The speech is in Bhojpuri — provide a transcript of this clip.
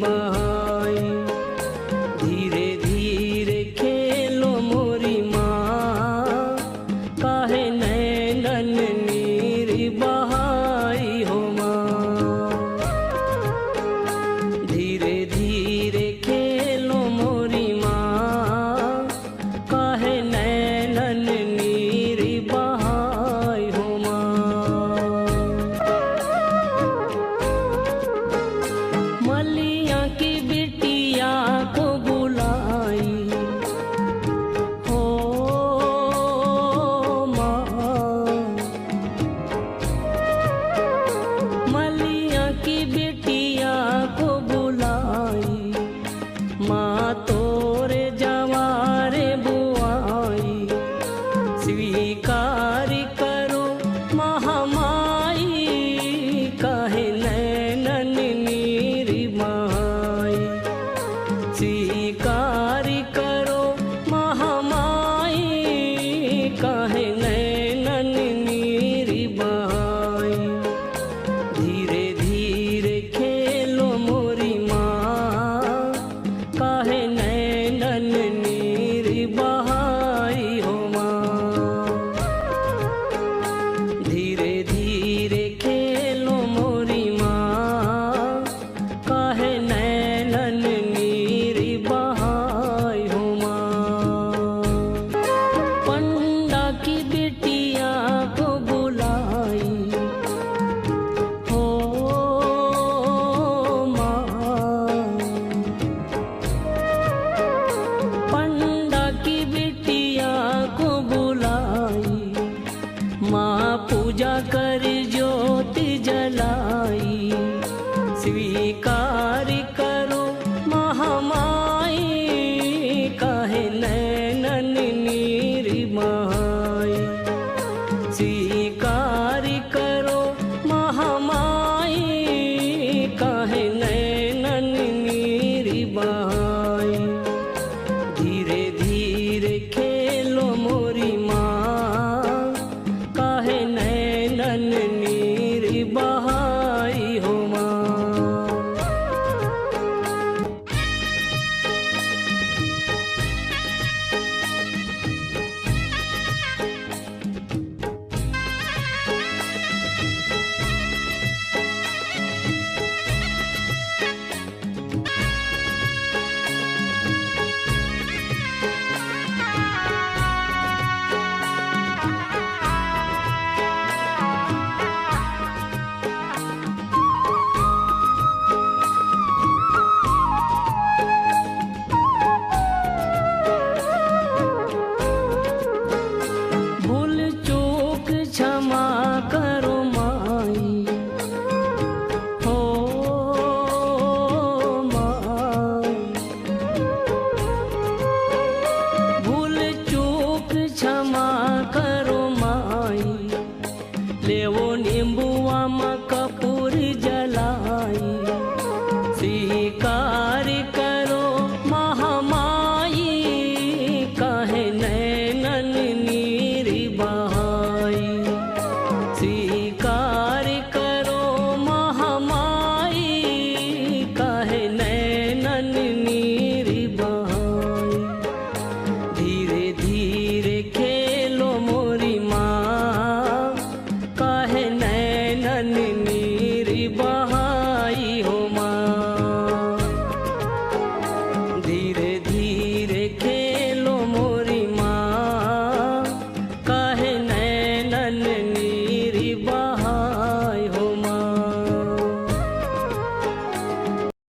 बहाई। धीरे धीरे खेलो मोरी माँ, काहे नैनन नीर बहाई हो माँ। धीरे धीरे खेलो मोरी माँ, काहे नैनन नीर बहाई हो माँ। मलिया की बिटिया को बुलाई हो माँ। मलिया की बिटिया को बुलाई, माँ तोरे जवारे बुआई। स्वीकार करो महामाई, काहे नैनन नीर बहाई। स्वीकार करो महामाई, काहे नैनन नीर बहाई। धीरे धीरे खेलो मोरी माँ, काहे नैनन नीर बहाई हो माँ। धीरे धीरे खेलो मोरी माँ, काहे नैनन नीर बहाई हो माँ। पंडा की बिटिया को बुलाई हो माँ। पंडा की बिटिया को बुलाई, माँ पूजा कर ज्योति जलाई। स्वीकार करो महामाई, काहे नैनन नीर बहाई। स्वीकार करो महामाई, काहे नैनन नीर बहाई। धीरे धीरे खेलो मोरी माँ, काहे नैनन नीर बहाई हो माँ। भूल चूक क्षमा करो माई हो माँ। भूल चूक क्षमा करो माई, लेवो नींबुआ में कपूर जलाई। स्वीकार